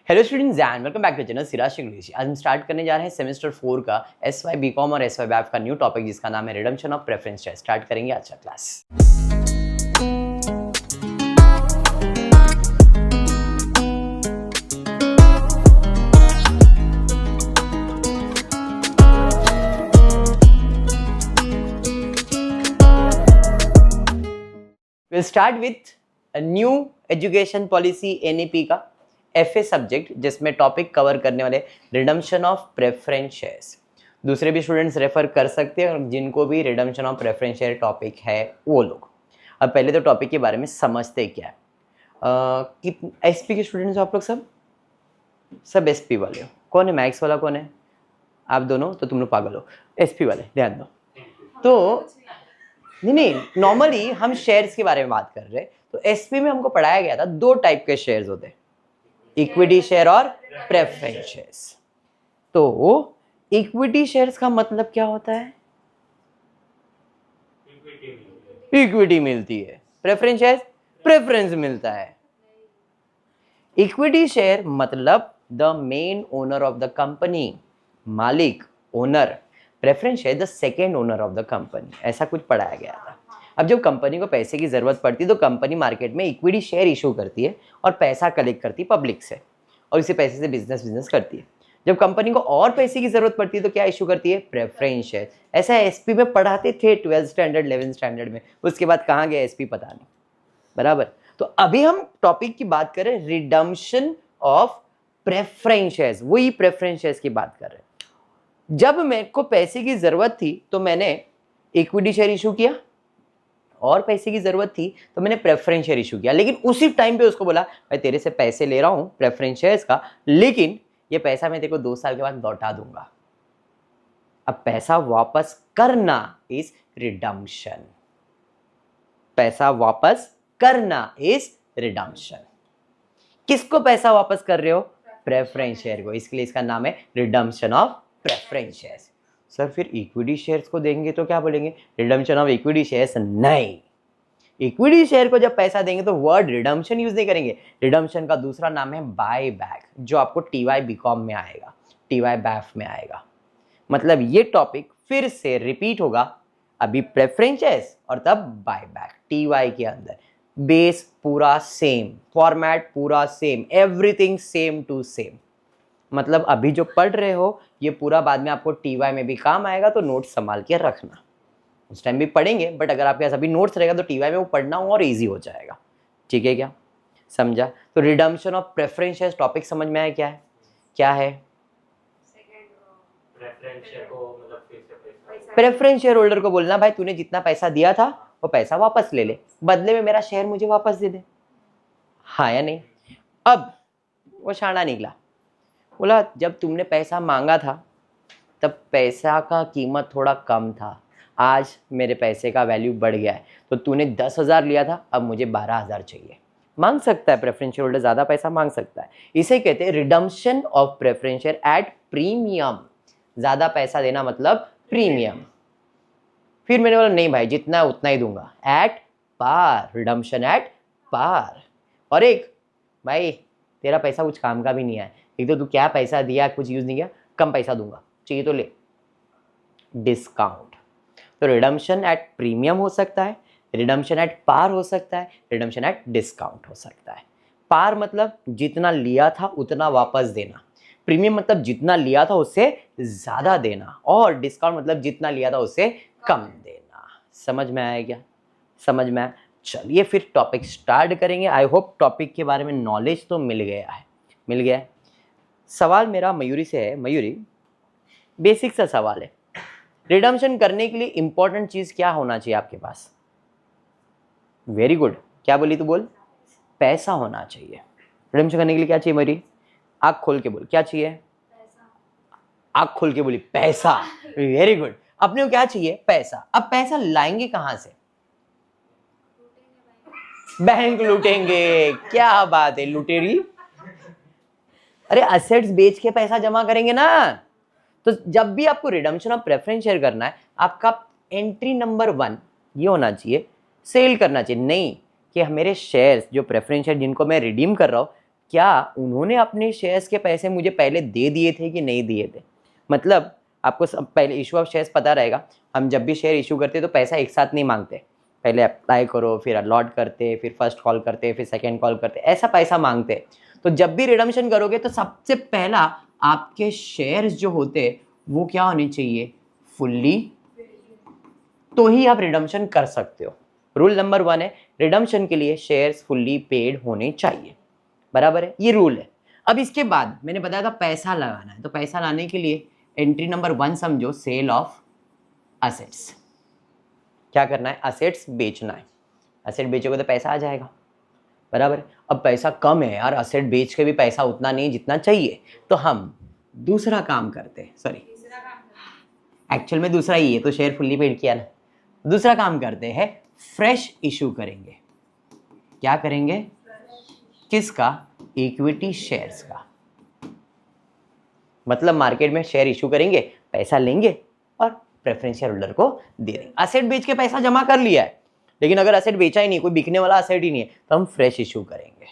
Hello students and welcome back to channel Siraj English. आज हम start करने जा रहे हैं सेमेस्टर 4 का एसवाई बीकॉम और एसवाई बैफ का न्यू टॉपिक जिसका नाम है redemption of preference share. Start करेंगे आज का class. Will start with new education policy NEP का एफए सब्जेक्ट, जिसमें टॉपिक कवर करने वाले रिडम्पशन ऑफ प्रेफरेंस शेयर्स। दूसरे भी स्टूडेंट्स रेफर कर सकते हैं और जिनको भी redemption of preference share topic है वो लोग। अब पहले तो टॉपिक के बारे में समझते क्या है। कि एसपी के स्टूडेंट्स आप लोग सब एसपी वाले हो। कौन है मैथ्स वाला, कौन है? आप दोनों, तो तुम लोग पागल हो। एसपी वाले ध्यान दो। तो नहीं, नॉर्मली हम शेयर्स के बारे में बात कर रहे हैं। तो एसपी में हमको पढ़ाया गया था दो टाइप के शेयर्स होते हैं, इक्विटी शेयर और प्रेफरेंस शेयर्स। तो इक्विटी शेयर्स का मतलब क्या होता है? इक्विटी मिलती है। प्रेफरेंस शेयर्स प्रेफरेंस मिलता है। इक्विटी शेयर मतलब the main owner of the company, मालिक, owner. Preference share the second owner of the company. ऐसा कुछ पढ़ाया गया था। अब जब कंपनी को पैसे की जरूरत पड़ती है तो कंपनी मार्केट में इक्विटी शेयर इशू करती है और पैसा कलेक्ट करती है पब्लिक से, और इसी पैसे से बिजनेस करती है। जब कंपनी को और पैसे की जरूरत पड़ती है तो क्या इशू करती है? Preference share. ऐसा एसपी में पढ़ाते थे 12th स्टैंडर्ड 11th स्टैंडर्ड में। उसके बाद कहाँ गया एसपी पता नहीं। बराबर। तो अभी हम टॉपिक की बात करें रिडम्पशन ऑफ प्रेफरेंस शेयर्स। वही प्रेफरेंस शेयर्स की बात कर रहे हैं। जब मेरे को पैसे की जरूरत थी तो मैंने इक्विटी शेयर इशू किया, और पैसे की जरूरत थी तो मैंने प्रेफरेंस शेयर इशू किया। लेकिन उसी टाइम पे उसको बोला, मैं तेरे से पैसे ले रहा हूं प्रेफरेंस शेयर्स का, लेकिन ये पैसा मैं तेरे को 2 साल के बाद लौटा दूंगा। अब पैसा वापस करना इज रिडम्पशन। पैसा वापस करना इज रिडम्पशन। किसको पैसा वापस कर रहे हो? प्रेफरेंस शेयर को। इसके लिए इसका नाम है redemption of preference shares. Sir फिर इक्विटी शेयर्स को देंगे तो क्या बोलेंगे? Redemption of equity shares? नहीं, इक्विटी शेयर को जब पैसा देंगे तो वर्ड रिडम्पशन यूज नहीं करेंगे। रिडम्पशन का दूसरा नाम है बाय बैक, जो आपको टीवाई बीकॉम में आएगा, टीवाई बैफ में आएगा। मतलब ये टॉपिक फिर से रिपीट होगा। अभी प्रेफरेंस शेयर्स और तब बाय बैक। टीवाई के अंदर बेस पूरा सेम, फॉर्मेट पूरा same, everything same to same. मतलब अभी जो पढ़ रहे हो ये पूरा बाद में आपको टीवाई में भी काम आएगा, तो नोट्स संभाल के रखना। उस टाइम भी पढ़ेंगे, बट अगर आपके पास अभी नोट्स रहेगा तो टीवाई में वो पढ़ना और इजी हो जाएगा। ठीक है क्या? समझा? तो redemption of preference shares topic समझ में आया क्या है? क्या है? प्रेफरेंस शेयर होल्डर को बोलना, भाई तूने जितना पैसा दिया था वो पैसा वापस ले ले, बदले में मेरा शेयर मुझे वापस दे दे। हाँ या नहीं? अब वो शाना निकला, बोला जब तुमने पैसा मांगा था तब पैसा का कीमत थोड़ा कम था, आज मेरे पैसे का वैल्यू बढ़ गया है, तो तूने 10,000 लिया था, अब मुझे 12,000 चाहिए। मांग सकता है प्रेफरेंस शेयर होल्डर, ज़्यादा पैसा मांग सकता है। इसे कहते हैं redemption of preference share at premium. ज़्यादा पैसा देना मतलब प्रीमियम। फिर मैंने बोला नहीं भाई, जितना है उतना ही दूंगा, at par, redemption at par. और एक, भाई तेरा पैसा कुछ काम का भी नहीं है, एक तो तू क्या पैसा दिया, कुछ यूज नहीं किया, कम पैसा दूंगा, चाहिए तो ले, डिस्काउंट। तो रिडम्पशन एट प्रीमियम हो सकता है, रिडम्पशन एट पार हो सकता है, रिडम्पशन एट डिस्काउंट हो सकता है। पार मतलब जितना लिया था उतना वापस देना, प्रीमियम मतलब जितना लिया था उससे ज्यादा देना, और डिस्काउंट मतलब जितना लिया था उससे कम देना। समझ में आया क्या? समझ में आया? चलिए फिर टॉपिक स्टार्ट करेंगे। आई होप टॉपिक के बारे में नॉलेज तो मिल गया है। मिल गया है? सवाल मेरा मयूरी से है। मयूरी, बेसिक सा सवाल है, रिडम्पशन करने के लिए इंपॉर्टेंट चीज क्या होना चाहिए आपके पास? Very good. क्या बोली तू? बोल। पैसा होना चाहिए। रिडम्पशन करने के लिए क्या चाहिए मयूरी? आंख खोल के बोल, क्या चाहिए? आंख खोल के बोली, पैसा। Very good. अपने को क्या चाहिए? पैसा। अब पैसा लाएंगे कहां से? बैंक लूटेंगे। क्या बात है, लुटेरी। अरे असेट्स बेच के पैसा जमा करेंगे ना। तो जब भी आपको रिडम्पशन ऑफ प्रेफरेंस शेयर करना है, आपका एंट्री नंबर 1 ये होना चाहिए, सेल करना चाहिए। नहीं कि मेरे शेयर्स जो प्रेफरेंस शेयर जिनको मैं रिडीम कर रहा हूँ क्या उन्होंने अपने शेयर्स के पैसे मुझे पहले दे दिए थे कि नहीं दिए थे? मतलब आपको सब पहले इशू ऑफ शेयर्स पता रहेगा, हम जब भी शेयर इशू करते तो पैसा एक साथ नहीं मांगते, पहले अप्लाई करो, फिर अलॉट करते, फिर फर्स्ट कॉल करते, फिर सेकेंड कॉल करते, ऐसा पैसा मांगते। तो जब भी रिडम्पशन करोगे तो सबसे पहला आपके शेयर्स जो होते वो क्या होने चाहिए? फुल्ली, तो ही आप रिडम्पशन कर सकते हो। रूल नंबर 1 है, रिडम्पशन के लिए शेयर्स फुल्ली पेड होने चाहिए। बराबर है, ये रूल है। अब इसके बाद मैंने बताया था पैसा लगाना है, तो पैसा लाने के लिए एंट्री नंबर 1 समझो, सेल ऑफ असेट्स। क्या करना है? असेट्स बेचना है। असेट बेचोगे तो पैसा आ जाएगा। बराबर। अब पैसा कम है यार, असेट बेच के भी पैसा उतना नहीं जितना चाहिए, तो हम दूसरा काम करते हैं। सॉरी, एक्चुअल में दूसरा ही है, तो शेयर फुल्ली पेड किया ना। दूसरा काम करते हैं, फ्रेश इशू करेंगे। क्या करेंगे? किसका? इक्विटी शेयर्स का। मतलब मार्केट में शेयर इशू करेंगे, पैसा लेंगे और प्रेफरेंस शेयर होल्डर को दे देंगे। असेट बेच के पैसा जमा कर लिया है, लेकिन अगर असेट बेचा ही नहीं, कोई बिकने वाला असेट ही नहीं है, तो हम फ्रेश इशू करेंगे।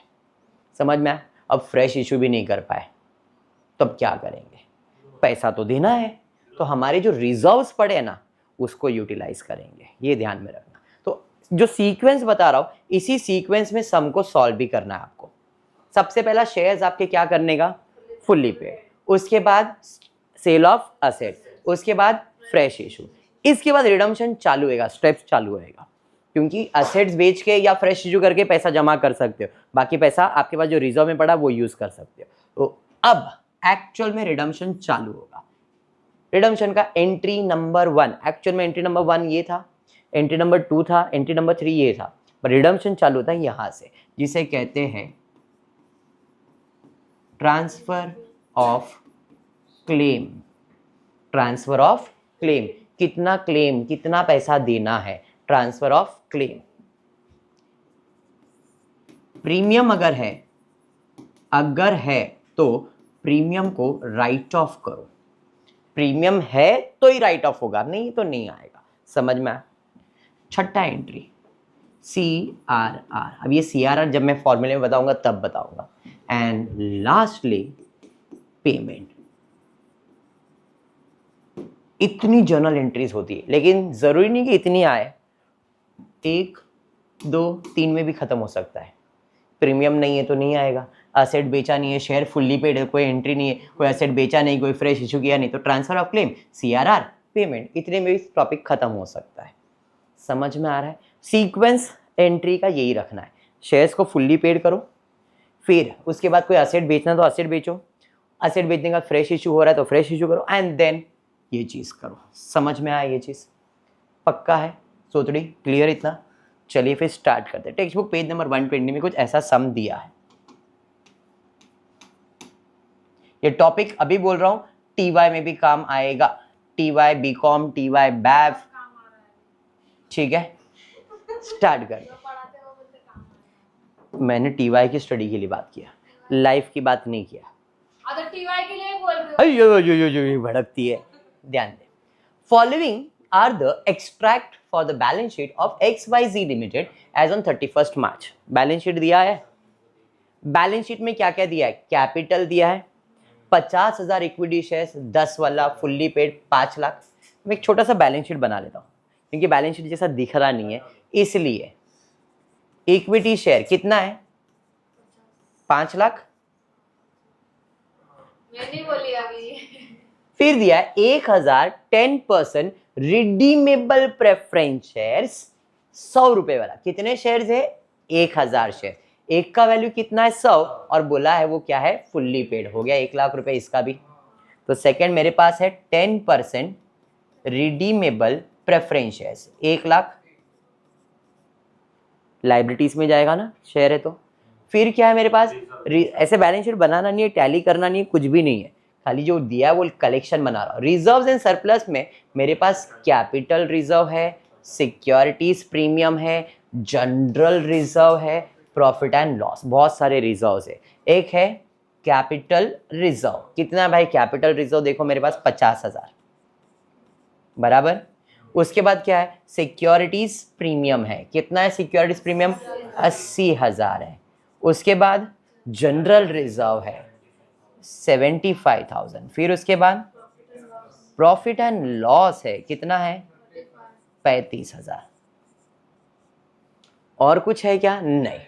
समझ में आया? अब फ्रेश इशू भी नहीं कर पाए तो अब क्या करेंगे? पैसा तो देना है, तो हमारे जो रिजर्व्स पड़े हैं ना, उसको यूटिलाइज करेंगे। ये ध्यान में रखना। तो जो सीक्वेंस बता रहा हूं, इसी सीक्वेंस में सम को सॉल्व भी करना है आपको। सबसे पहला शेयर्स आपके क्या करने का? Fully paid. उसके बाद सेल ऑफ असेट, उसके बाद फ्रेश इशू, इसके बाद रिडम्पशन चालू होगा, स्टेप्स चालू होएगा। क्योंकि असेट्स बेच के या फ्रेश इशू करके पैसा जमा कर सकते हो, बाकी पैसा आपके पास जो रिजर्व में पड़ा वो यूज कर सकते हो। तो अब एक्चुअल में रिडम्पशन चालू होगा। रिडम्पशन का एंट्री नंबर 1, एक्चुअल में एंट्री नंबर 1 ये था, एंट्री नंबर 2 था, एंट्री नंबर 3 ये था, पर रिडम्पशन चालू होता है यहां से, जिसे कहते हैं transfer of claim. Transfer of claim, कितना क्लेम, कितना पैसा देना है, ट्रांसफर ऑफ क्लेम। प्रीमियम अगर है तो प्रीमियम को राइट ऑफ करो। प्रीमियम है तो ही राइट ऑफ होगा, नहीं तो नहीं आएगा। समझ में आया? छठा एंट्री CRR। अब ये CRR जब मैं फॉर्मूले में बताऊंगा तब बताऊंगा। And lastly payment. इतनी जर्नल एंट्रीज होती है, लेकिन जरूरी नहीं कि इतनी आए, 1 2 3 में भी खत्म हो सकता है। प्रीमियम नहीं है तो नहीं आएगा, असेट बेचा नहीं है, शेयर फुल्ली पेड है, कोई एंट्री नहीं है, कोई असेट बेचा नहीं, कोई फ्रेश इशू किया नहीं, तो transfer of claim, CRR, payment, इतने में भी टॉपिक खत्म हो सकता है। समझ में आ रहा है? सीक्वेंस एंट्री का यही रखना है, शेयर्स को फुल्ली पेड करो, फिर उसके बाद कोई असेट बेचना तो असेट बेचो, असेट बेचने का फ्रेश इशू हो रहा है तो फ्रेश इशू करो, एंड देन ये चीज़ करो। समझ में आया? ये चीज़ पक्का है? सोचड़ी क्लियर इतना? चलिए फिर स्टार्ट करते हैं। टेक्स्ट बुक पेज नंबर 120 में कुछ ऐसा सम दिया है। ये टॉपिक अभी बोल रहा हूं, TY में भी काम आएगा, TY BCom, TY BAV। ठीक है, स्टार्ट करते हैं। मैंने TY की स्टडी के लिए बात किया, लाइफ की बात नहीं किया। TY के लिए बोल रहे हो? भड़कती है, ध्यान दे। Following are the extract for the balance sheet of XYZ Limited as on 31st March। Balance sheet दिया है। बैलेंस शीट में क्या क्या दिया है? कैपिटल दिया है 50,000 इक्विटी शेयर्स, 10 वाला फुल्ली पेड 5 लाख। मैं एक छोटा सा बैलेंस शीट बना लेता हूँ, क्योंकि बैलेंस शीट जैसा दिख रहा नहीं है, इसलिए इक्विटी शेयर कितना है? 5 लाख। मैंने बोली अभी। फिर दिया है 1000 10% रिडीमेबल प्रेफरेंस शेयर्स, 100 रुपए वाला। कितने शेयर्स है? 1000 शेयर। एक का वैल्यू कितना है? 100, और बोला है वो क्या है? Fully paid. हो गया 1 लाख रुपए इसका भी। तो सेकंड मेरे पास है 10% redeemable preference shares, 1 lakh. Liabilities में जाएगा ना, शेयर है तो। फिर क्या है मेरे पास? ऐसे बैलेंस शीट बनाना नहीं है, टैली करना नहीं है, कुछ भी नहीं है, खाली जो दिया है वो कलेक्शन बना रहा हूं। रिजर्व्स एंड सरप्लस में मेरे पास कैपिटल रिजर्व है, सिक्योरिटीज प्रीमियम है, जनरल रिजर्व है, प्रॉफिट एंड लॉस, बहुत सारे रिजर्व्स है। एक है कैपिटल रिजर्व, कितना भाई? कैपिटल रिजर्व देखो मेरे पास 50,000, बराबर। उसके बाद क्या है? सिक्योरिटीज प्रीमियम है, कितना है सिक्योरिटीज प्रीमियम? 80,000 है। उसके बाद जनरल रिजर्व है 75,000। फिर उसके बाद प्रॉफिट एंड लॉस है कितना है 35,000। और कुछ है क्या? नहीं।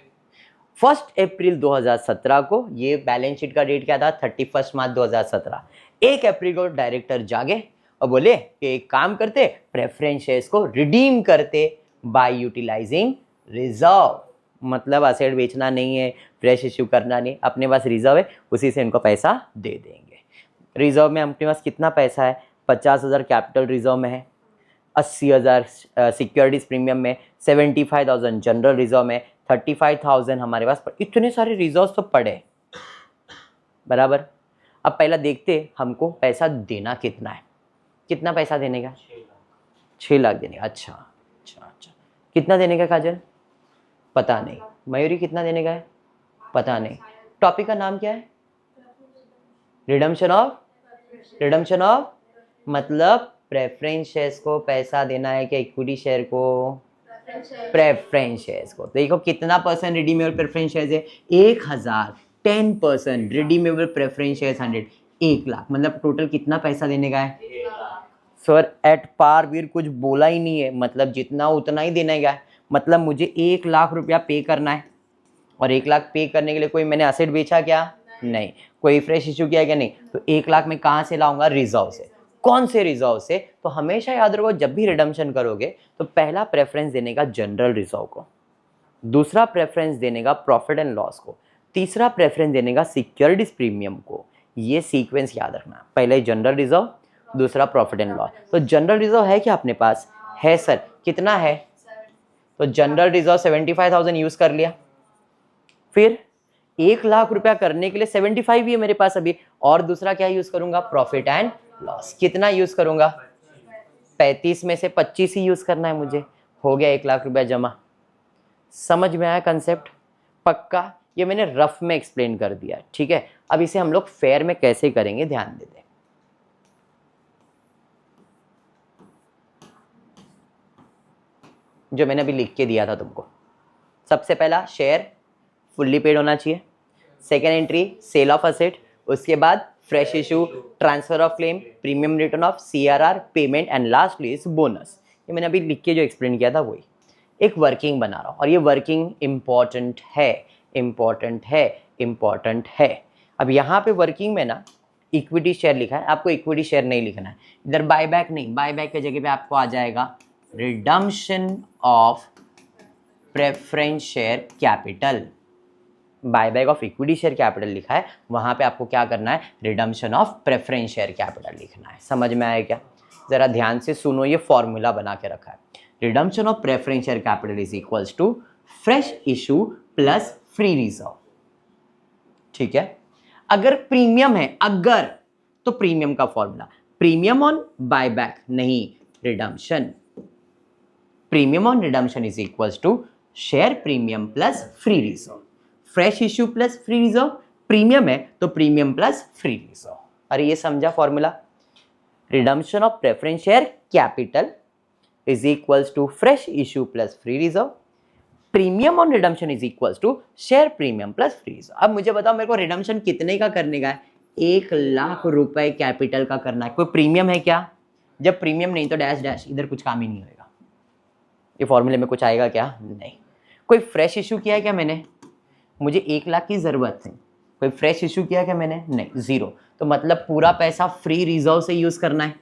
1 अप्रैल 2017 को, ये बैलेंस शीट का डेट क्या था 31 मार्च 2017, 1 अप्रैल को डायरेक्टर जागे और बोले कि एक काम करते, प्रेफरेंस शेयर्स को रिडीम करते बाय यूटिलाइजिंग रिजर्व। मतलब असेट बेचना नहीं है, फ्रेश इश्यू करना नहीं, अपने पास रिजर्व है, उसी से इनको पैसा दे देंगे। रिजर्व में अपने पास कितना पैसा है? 50,000 कैपिटल रिजर्व में है, 80,000 सिक्योरिटीज प्रीमियम में, 75,000 जनरल रिजर्व में, 35,000 हमारे पास। इतने सारे रिजर्व तो पड़े बराबर। अब पहला देखते हमको पैसा देना कितना है। कितना पैसा देने का? 6 लाख देने का। अच्छा अच्छा अच्छा। कितना देने का काजल? पता नहीं। मयूरी कितना देने का है? पता नहीं। टॉपिक का नाम क्या है? रिडम्पशन ऑफ मतलब प्रेफरेंस शेयर्स को पैसा देना है कि इक्विटी शेयर को? प्रेफरेंस शेयर्स को। देखो कितना परसेंट रिडीमेबल प्रेफरेंस शेयर्स है? 1,000। 10% रिडीमेबल प्रेफरेंस शेयर्स 100, 1 लाख। मतलब टोटल कितना पैसा देने का है? सर एट पार वीर कुछ बोला ही नहीं है, मतलब जितना उतना ही देने का है। मतलब मुझे 1 लाख रुपया पे करना है, और 1 लाख पे करने के लिए कोई मैंने असेट बेचा क्या? नहीं। कोई फ्रेश इश्यू किया क्या? नहीं। तो 1 लाख में कहाँ से लाऊंगा? रिजर्व से। कौन से रिजर्व से? तो हमेशा याद रखो जब भी रिडम्पशन करोगे तो पहला प्रेफरेंस देने का जनरल रिजर्व को, दूसरा प्रेफरेंस देने का प्रॉफिट एंड लॉस को, तीसरा प्रेफरेंस देने का सिक्योरिटीज प्रीमियम को। ये सीक्वेंस याद रखना, पहले जनरल रिजर्व, दूसरा प्रॉफिट एंड लॉस। तो जनरल रिजर्व है क्या अपने पास? है सर। कितना है? तो जनरल रिजर्व 75,000 यूज कर लिया। फिर 1 लाख रुपया करने के लिए 75 ही है मेरे पास अभी, और दूसरा क्या यूज करूंगा? Profit and loss. कितना यूज करूंगा? 35 में से 25 ही यूज करना है मुझे। हो गया 1 लाख रुपया जमा। समझ में आया कंसेप्ट? पक्का? ये मैंने रफ में एक्सप्लेन कर दिया, ठीक है। अब इसे हम लोग फेयर में कैसे करेंगे ध्यान दे दें। जो मैंने अभी लिख के दिया था तुमको, सबसे पहला शेयर फुल्ली पेड होना चाहिए, second entry cell of asset, उसके बाद fresh issue, transfer of claim, premium return of CRR, payment, and lastly is bonus. ये मैंने अभी लिख के जो एक्सप्लेन किया था वही। एक वर्किंग बना रहा हूँ, और ये वर्किंग इंपॉर्टेंट है, इंपॉर्टेंट है, इंपॉर्टेंट है। अब यहाँ पे वर्किंग में ना इक्विटी शेयर लिखा है, आपको इक्विटी शेयर नहीं लिखना है इधर। बायबैक नहीं, बायबैक की जगह पे आपको आ जाएगा redemption of preference share capital. Buyback of equity share capital लिखा है, वहां पे आपको क्या करना है? Redemption of preference share capital लिखना है। समझ में आया क्या? जरा ध्यान से सुनो, ये फॉर्मूला बना के रखा है। Redemption of preference share capital is equals to fresh issue plus free reserve, ठीक है। अगर प्रीमियम है, अगर, तो प्रीमियम का फॉर्मूला प्रीमियम ऑन बायबैक, नहीं redemption. Premium on redemption is equals to share premium plus free reserve. Fresh issue plus free reserve, premium है तो प्रीमियम प्लस फ्री रिजर्व। अरे ये समझा formula? Redemption of preference share capital is equals to fresh issue plus free reserve, premium on redemption is equals to share premium plus free reserve. अब मुझे बताओ मेरे को रिडम्पशन कितने का करने का है? 1 लाख रुपए कैपिटल का करना है। कोई प्रीमियम है क्या? जब प्रीमियम नहीं तो डैश डैश, इधर कुछ काम ही नहीं होगा। ये फॉर्मूले में कुछ आएगा क्या? नहीं। कोई फ्रेश इशू किया है क्या मैंने? मुझे 1 लाख की जरूरत है। कोई फ्रेश इशू किया क्या मैंने? नहीं, जीरो। तो मतलब पूरा पैसा फ्री रिजर्व से यूज करना है,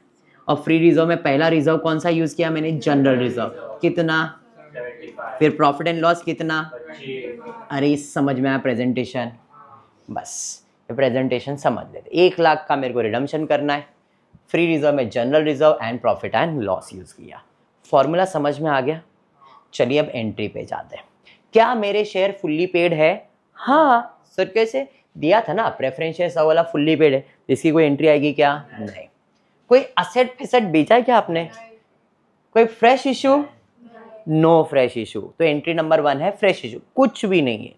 और फ्री रिजर्व में पहला रिजर्व कौन सा यूज किया मैंने? General reserve. कितना? फिर प्रॉफिट एंड लॉस कितना? अरे समझ में आया प्रेजेंटेशन? बस ये प्रेजेंटेशन समझ लेते। 1 लाख का मेरे को रिडम्पशन करना है, फ्री रिजर्व में general reserve and profit and loss use किया। फॉर्मूला समझ में आ गया? चलिए अब एंट्री पे जाते हैं। क्या मेरे शेयर फुल्ली पेड है? हाँ सर। कैसे? दिया था ना प्रेफरेंस शेयर वाला फुल्ली पेड है, इसकी कोई एंट्री आएगी क्या? नहीं। कोई असेट फेसेट बेचा है क्या आपने? कोई fresh issue? No fresh issue. तो एंट्री नंबर 1 है फ्रेश इशू, कुछ भी नहीं है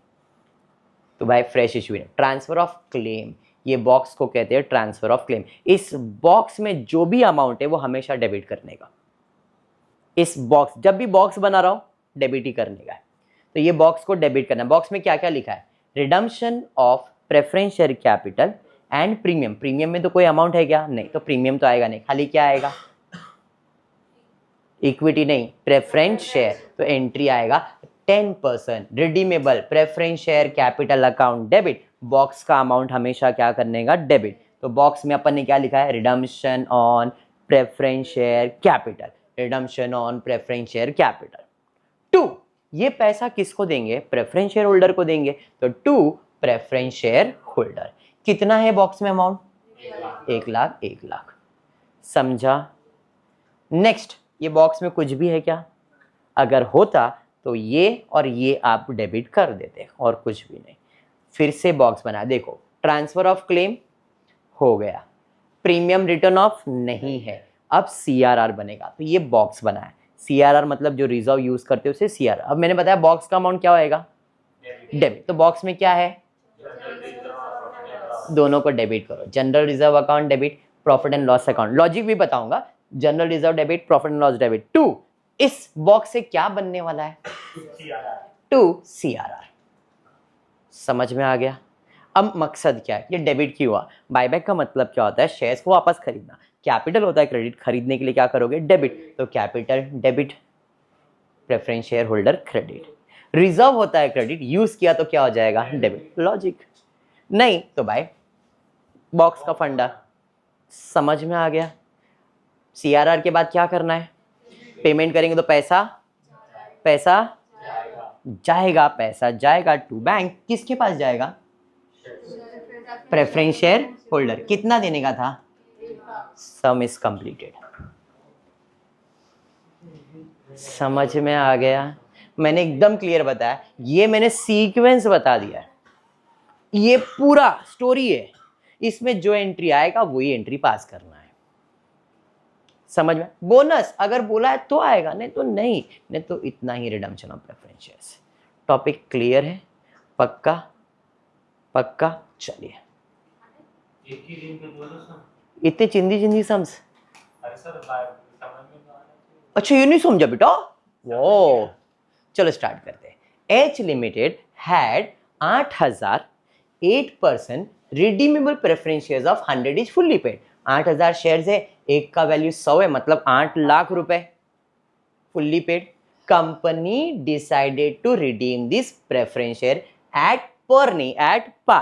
तो भाई फ्रेश इशू है। ट्रांसफर ऑफ क्लेम, ये बॉक्स को कहते हैं ट्रांसफर ऑफ क्लेम। इस बॉक्स में जो भी अमाउंट है वो हमेशा डेबिट करने का। इस बॉक्स, जब भी बॉक्स बना रहा हूं डेबिट ही करने का है, तो ये बॉक्स को डेबिट करना है। बॉक्स में क्या क्या लिखा है? Redemption of preference share capital and premium. Premium में तो कोई अमाउंट है क्या? नहीं, तो प्रीमियम तो आएगा नहीं, खाली क्या आएगा? इक्विटी नहीं, प्रेफरेंस शेयर, तो एंट्री आएगा 10% redeemable preference share capital account debit. Box का अमाउंट हमेशा क्या करने का? डेबिट। तो बॉक्स में अपन ने क्या लिखा है? Redemption on preference share capital, redemption on preference share capital. 2, ये पैसा किसको देंगे? प्रेफरेंस शेयर होल्डर को देंगे। तो 2 प्रेफरेंस शेयर होल्डर। कितना है बॉक्स में अमाउंट? 1 लाख। 1 लाख, समझा? नेक्स्ट, ये बॉक्स में कुछ भी है क्या? अगर होता तो ये और ये आप डेबिट कर देते, और कुछ भी नहीं। फिर से बॉक्स बना, देखो ट्रांसफर ऑफ क्लेम हो गया, प्रीमियम रिटर्न ऑफ नहीं है, अब सीआरआर बनेगा। तो ये बॉक्स बना है, सीआरआर मतलब जो रिजर्व यूज करते हो उसे सीआरआर। अब मैंने बताया बॉक्स का अमाउंट क्या होएगा? डेबिट। तो बॉक्स में क्या है? दोनों को डेबिट करो, general reserve account debit, profit and loss account. Logic भी बताऊंगा, general reserve debit, profit and loss debit. 2, इस बॉक्स से क्या बनने वाला है? 2 सीआरआर। समझ में आ गया? अब मकसद क्या है? ये डेबिट क्यों हुआ? बायबैक का मतलब क्या होता है? शेयर्स को वापस खरीदना। कैपिटल होता है क्रेडिट, खरीदने के लिए क्या करोगे? डेबिट। तो capital debit, preference share holder credit. Reserve होता है क्रेडिट, यूज किया तो क्या हो जाएगा? डेबिट। लॉजिक नहीं तो बाय बॉक्स का फंडा। समझ में आ गया? सीआरआर के बाद क्या करना है? पेमेंट करेंगे तो पैसा जाएगा, पैसा जाएगा टू बैंक। किसके पास जाएगा? Preference share holder. कितना देने का था? सम इज कंप्लीटेड। समझ में आ गया? मैंने एकदम क्लियर बताया, ये मैंने सीक्वेंस बता दिया है, ये पूरा स्टोरी है, इसमें जो एंट्री आएगा वही एंट्री पास करना है। समझ में? बोनस अगर बोला है तो आएगा, नहीं तो नहीं तो इतना ही redemption of preference shares. Topic clear है? पक्का? चलिए, इतने चिंदी सम्स। अच्छा, ये नहीं समझा बेटा? वो चलो स्टार्ट करते हैं। H limited had 8,000 8% redeemable preference shares of 100 is fully paid. 8,000 shares है, एक का वैल्यू 100 है, मतलब 8 लाख रुपए fully paid. Company decided to redeem this preference share at par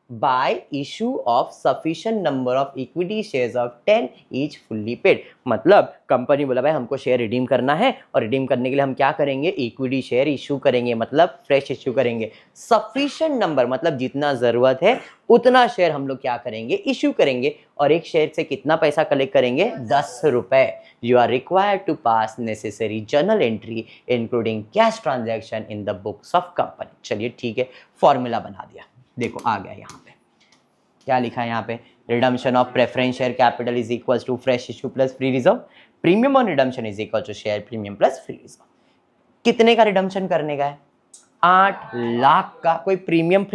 by issue of sufficient number of equity shares of 10 each fully paid। मतलब company बोला भाई हमको शेयर रिडीम करना है, और रिडीम करने के लिए हम क्या करेंगे? इक्विटी शेयर इशू करेंगे, मतलब फ्रेश इशू करेंगे। सफिशिएंट नंबर मतलब जितना जरूरत है उतना शेयर हम लोग क्या करेंगे? इशू करेंगे। और एक शेयर से कितना पैसा कलेक्ट करेंगे? 10 रुपए। You are required to pass necessary journal entry including cash transaction in the books of company. चलिए ठीक है, फॉर्मूला बना दिया। देखो आ गया, यहाँ पे क्या लिखा है? यहाँ पे redemption of preference share capital is equals to fresh issue plus free reserve, premium on redemption is equal to share premium plus free reserve. कितने का रिडम्पशन करने का है? 8 लाख का। कोई प्रीमियम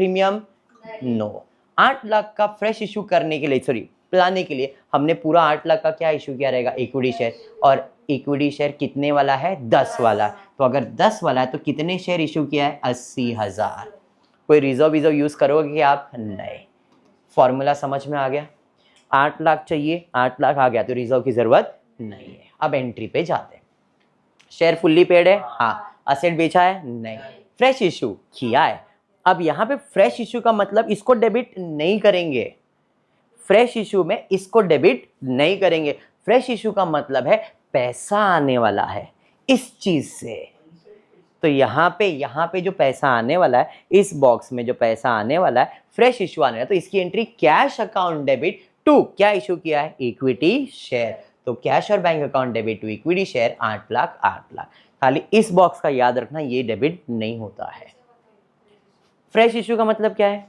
नो। 8 लाख का फ्रेश इशू करने के लिए, सॉरी पिलाने के लिए हमने पूरा 8 लाख का क्या इशू किया रहेगा? Equity share. और इक्विटी शेयर कितने वाला है? 10 वाला। तो अगर 10 वाला है तो कितने शेयर इशू किया है? 80,000। कोई रिजर्व यूज करोगे कि आप? नहीं। फॉर्मूला समझ में आ गया? 8 लाख चाहिए, 8 लाख आ गया तो रिजर्व की जरूरत नहीं है। अब एंट्री पे जाते हैं। शेयर फुल्ली पेड है, हाँ। असेट बेचा है? नहीं। फ्रेश इशू किया है। अब यहाँ पे फ्रेश इशू का मतलब इसको डेबिट नहीं करेंगे। फ्रेश इशू में इसको डेबिट नहीं करेंगे। फ्रेश इशू का मतलब है पैसा आने वाला है इस चीज से। तो यहाँ पे जो पैसा आने वाला है, इस बॉक्स में जो पैसा आने वाला है, फ्रेश इशू आने वाला है, तो इसकी entry cash account debit to क्या इशू किया है? Equity share. तो कैश और bank account debit to equity share 8 lakh 8 lakh. खाली इस बॉक्स का याद रखना, ये डेबिट नहीं होता है। फ्रेश इशू का मतलब क्या है?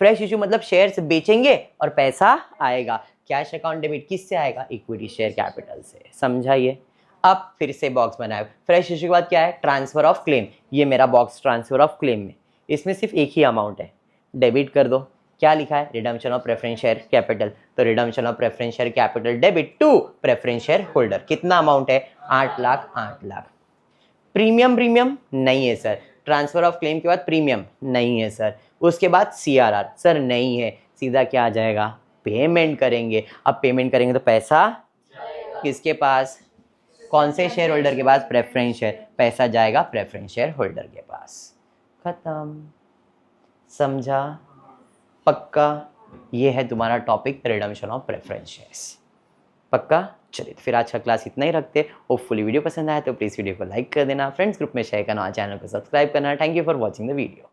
फ्रेश इशू मतलब शेयर्स बेचेंगे और पैसा आएगा। कैश अकाउंट डेबिट किससे आएगा? इक्विटी शेयर कैपिटल से। समझाइए? अब फिर से बॉक्स बनाए। फ्रेश इशू के बाद क्या है? Transfer of claim. ये मेरा बॉक्स ट्रांसफर ऑफ क्लेम में, इसमें सिर्फ एक ही अमाउंट है, डेबिट कर दो। क्या लिखा है? Redemption of preference share capital. तो redemption of preference share capital debit to preference share holder. कितना अमाउंट है? 8 लाख 8 लाख। प्रीमियम नहीं है सर। ट्रांसफर ऑफ क्लेम के बाद प्रीमियम नहीं है सर, उसके बाद CRR सर नहीं है, सीधा क्या आ जाएगा, पेमेंट करेंगे। अब पेमेंट करेंगे तो पैसा किसके पास, कौन से शेयर होल्डर के पास, प्रेफरेंस शेयर, पैसा जाएगा प्रेफरेंस शेयर होल्डर के पास। खत्म, समझा, पक्का। ये है तुम्हारा topic redemption of preference shares, पक्का। चलिए तो फिर आज का क्लास इतना ही रखते हैं। होपफुली वीडियो पसंद आया तो प्लीज़ वीडियो को लाइक कर देना, फ्रेंड्स ग्रुप में शेयर करना, चैनल को सब्सक्राइब करना। Thank you for watching the video.